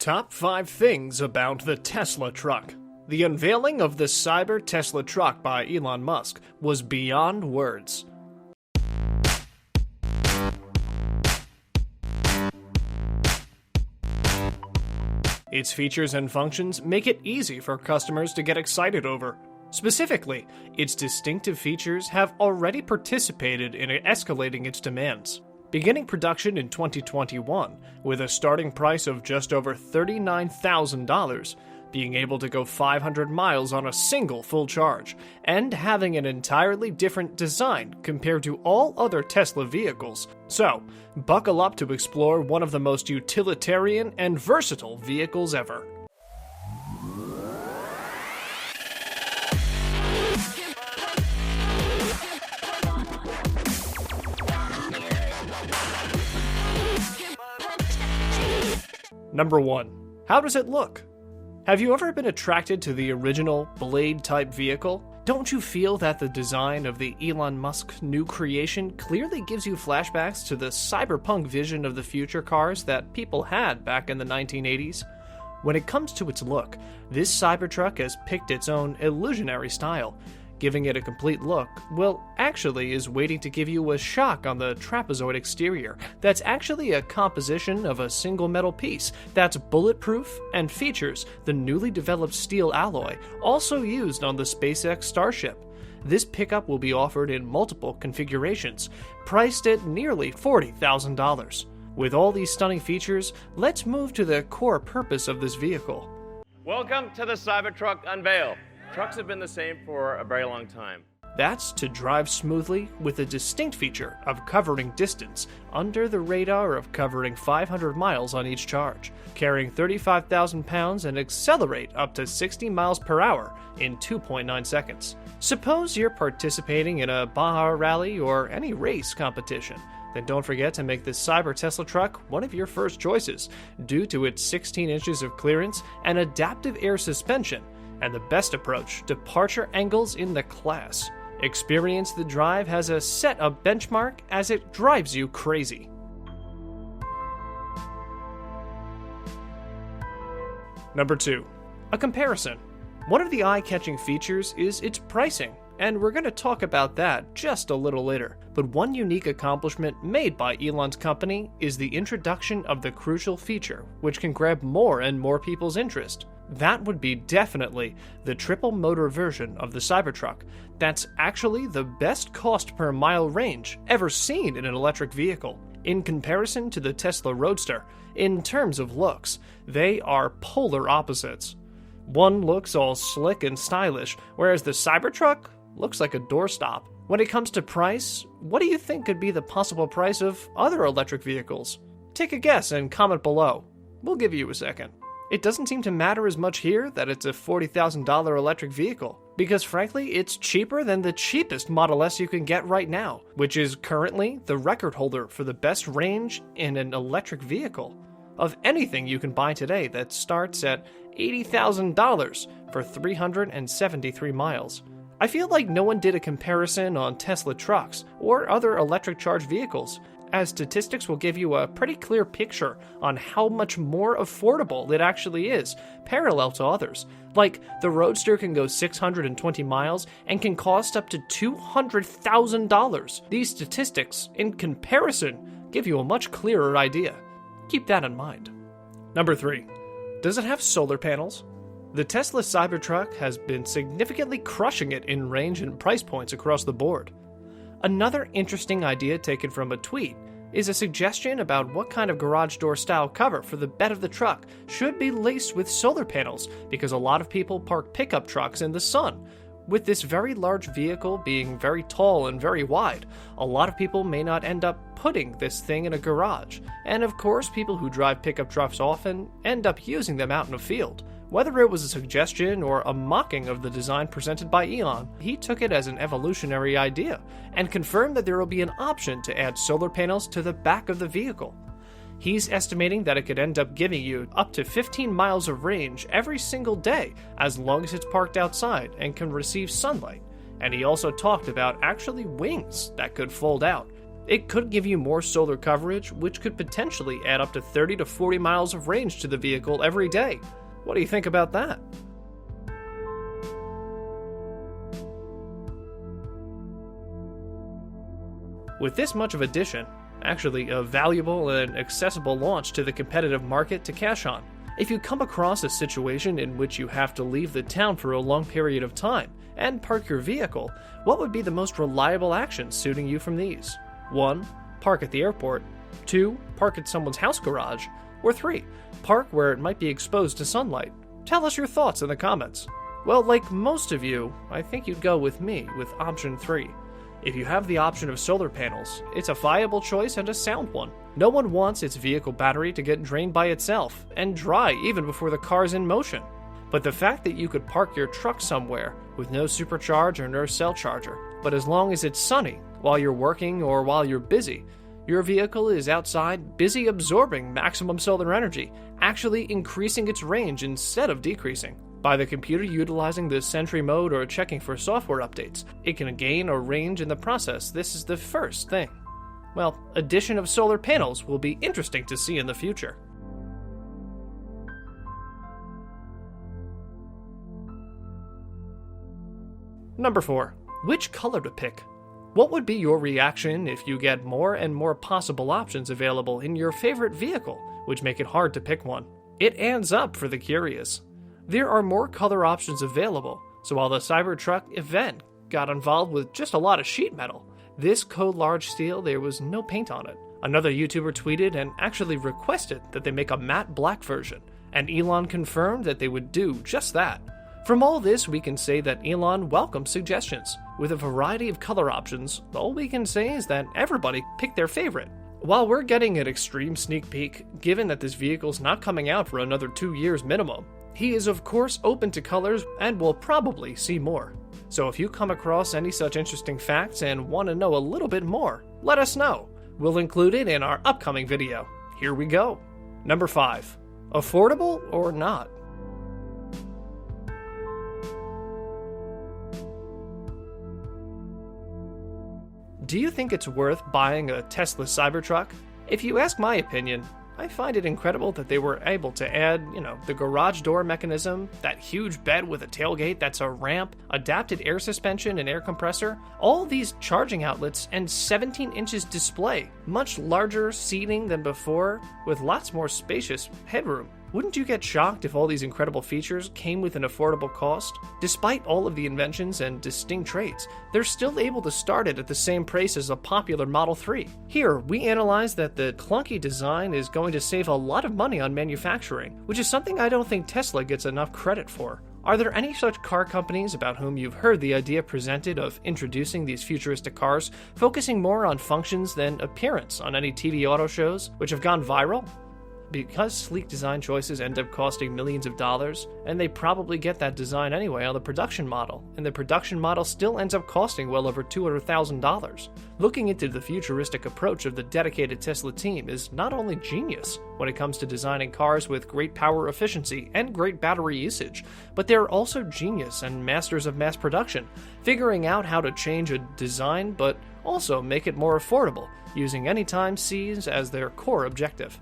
Top 5 things about the Tesla truck. The unveiling of the CyberTruck by Elon Musk was beyond words. Its features and functions make it easy for customers to get excited over. Specifically, its distinctive features have already participated in escalating its demands. Beginning production in 2021, with a starting price of just over $39,000, being able to go 500 miles on a single full charge, and having an entirely different design compared to all other Tesla vehicles. So, buckle up to explore one of the most utilitarian and versatile vehicles ever. Number 1. How does it look? Have you ever been attracted to the original Blade-type vehicle? Don't you feel that the design of the Elon Musk new creation clearly gives you flashbacks to the cyberpunk vision of the future cars that people had back in the 1980s? When it comes to its look, this Cybertruck has picked its own illusionary style. Giving it a complete look, well, actually is waiting to give you a shock on the trapezoid exterior that's actually a composition of a single metal piece that's bulletproof and features the newly developed steel alloy also used on the SpaceX Starship. This pickup will be offered in multiple configurations, priced at nearly $40,000. With all these stunning features, let's move to the core purpose of this vehicle. Welcome to the Cybertruck unveil. Trucks have been the same for a very long time. That's to drive smoothly with a distinct feature of covering distance under the radar of covering 500 miles on each charge, carrying 35,000 pounds and accelerate up to 60 miles per hour in 2.9 seconds. Suppose you're participating in a Baja rally or any race competition. Then don't forget to make this Cyber Tesla truck one of your first choices due to its 16 inches of clearance and adaptive air suspension, and the best approach, departure angles in the class. Experience the drive has a set a benchmark as it drives you crazy. Number 2. A comparison. One of the eye-catching features is its pricing, and we're going to talk about that just a little later. But one unique accomplishment made by Elon's company is the introduction of the crucial feature, which can grab more and more people's interest. That would be definitely the triple motor version of the Cybertruck. That's actually the best cost per mile range ever seen in an electric vehicle. In comparison to the Tesla Roadster, in terms of looks, they are polar opposites. One looks all slick and stylish, whereas the Cybertruck looks like a doorstop. When it comes to price, what do you think could be the possible price of other electric vehicles? Take a guess and comment below. We'll give you a second. It doesn't seem to matter as much here that it's a $40,000 electric vehicle, because frankly, it's cheaper than the cheapest Model S you can get right now, which is currently the record holder for the best range in an electric vehicle of anything you can buy today that starts at $80,000 for 373 miles. I feel like no one did a comparison on Tesla trucks or other electric charged vehicles, as statistics will give you a pretty clear picture on how much more affordable it actually is, parallel to others. Like, the Roadster can go 620 miles and can cost up to $200,000. These statistics, in comparison, give you a much clearer idea. Keep that in mind. Number 3. Does it have solar panels? The Tesla Cybertruck has been significantly crushing it in range and price points across the board. Another interesting idea taken from a tweet is a suggestion about what kind of garage door style cover for the bed of the truck should be laced with solar panels, because a lot of people park pickup trucks in the sun. With this very large vehicle being very tall and very wide, a lot of people may not end up putting this thing in a garage. And of course, people who drive pickup trucks often end up using them out in a field. Whether it was a suggestion or a mocking of the design presented by Elon, he took it as an evolutionary idea and confirmed that there will be an option to add solar panels to the back of the vehicle. He's estimating that it could end up giving you up to 15 miles of range every single day as long as it's parked outside and can receive sunlight. And he also talked about actually wings that could fold out. It could give you more solar coverage, which could potentially add up to 30 to 40 miles of range to the vehicle every day. What do you think about that? With this much of addition, actually a valuable and accessible launch to the competitive market to cash on. If you come across a situation in which you have to leave the town for a long period of time and park your vehicle, what would be the most reliable actions suiting you from these? 1. Park at the airport. 2. Park at someone's house garage. Or 3. Park where it might be exposed to sunlight. Tell us your thoughts in the comments. Well, like most of you, I think you'd go with me with option 3. If you have the option of solar panels, it's a viable choice and a sound one. No one wants its vehicle battery to get drained by itself and dry even before the car's in motion. But the fact that you could park your truck somewhere with no supercharge or no cell charger, but as long as it's sunny while you're working or while you're busy, your vehicle is outside busy absorbing maximum solar energy, actually increasing its range instead of decreasing. By the computer utilizing the Sentry mode or checking for software updates, it can gain a range in the process. This is the first thing. Well, addition of solar panels will be interesting to see in the future. Number 4. Which color to pick? What would be your reaction if you get more and more possible options available in your favorite vehicle, which make it hard to pick one? It adds up for the curious. There are more color options available, so while the CyberTruck event got involved with just a lot of sheet metal, this code large steel there was no paint on it. Another YouTuber tweeted and actually requested that they make a matte black version, and Elon confirmed that they would do just that. From all this, we can say that Elon welcomes suggestions. With a variety of color options, all we can say is that everybody picked their favorite. While we're getting an extreme sneak peek, given that this vehicle's not coming out for another 2 years minimum, he is of course open to colors and will probably see more. So if you come across any such interesting facts and want to know a little bit more, let us know. We'll include it in our upcoming video. Here we go. Number 5. Affordable or not? Do you think it's worth buying a Tesla Cybertruck? If you ask my opinion, I find it incredible that they were able to add, the garage door mechanism, that huge bed with a tailgate that's a ramp, adapted air suspension and air compressor, all these charging outlets, and 17 inches display, much larger seating than before, with lots more spacious headroom. Wouldn't you get shocked if all these incredible features came with an affordable cost? Despite all of the inventions and distinct traits, they're still able to start it at the same price as a popular Model 3. Here, we analyze that the clunky design is going to save a lot of money on manufacturing, which is something I don't think Tesla gets enough credit for. Are there any such car companies about whom you've heard the idea presented of introducing these futuristic cars, focusing more on functions than appearance on any TV auto shows, which have gone viral? Because sleek design choices end up costing millions of dollars, and they probably get that design anyway on the production model, and the production model still ends up costing well over $200,000. Looking into the futuristic approach of the dedicated Tesla team is not only genius when it comes to designing cars with great power efficiency and great battery usage, but they're also genius and masters of mass production, figuring out how to change a design but also make it more affordable, using anytime C's as their core objective.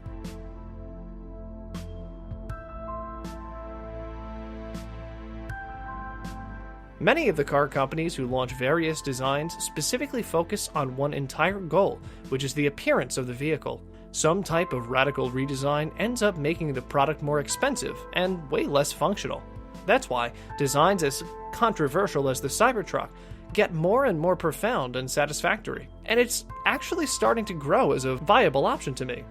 Many of the car companies who launch various designs specifically focus on one entire goal, which is the appearance of the vehicle. Some type of radical redesign ends up making the product more expensive and way less functional. That's why designs as controversial as the Cybertruck get more and more profound and satisfactory, and it's actually starting to grow as a viable option to me.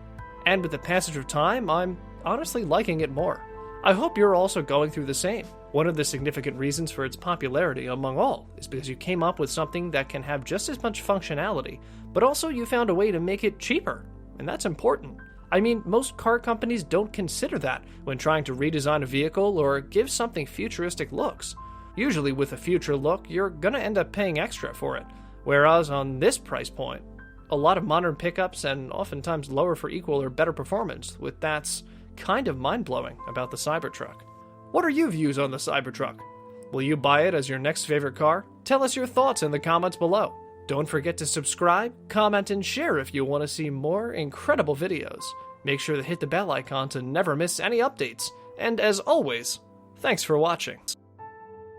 And with the passage of time, I'm honestly liking it more. I hope you're also going through the same. One of the significant reasons for its popularity among all is because you came up with something that can have just as much functionality, but also you found a way to make it cheaper, and that's important. I mean, most car companies don't consider that when trying to redesign a vehicle or give something futuristic looks. Usually with a future look, you're gonna end up paying extra for it, whereas on this price point, a lot of modern pickups and oftentimes lower for equal or better performance, with that's kind of mind-blowing about the Cybertruck. What are your views on the Cybertruck? Will you buy it as your next favorite car? Tell us your thoughts in the comments below. Don't forget to subscribe, comment, and share if you want to see more incredible videos. Make sure to hit the bell icon to never miss any updates. And as always, thanks for watching.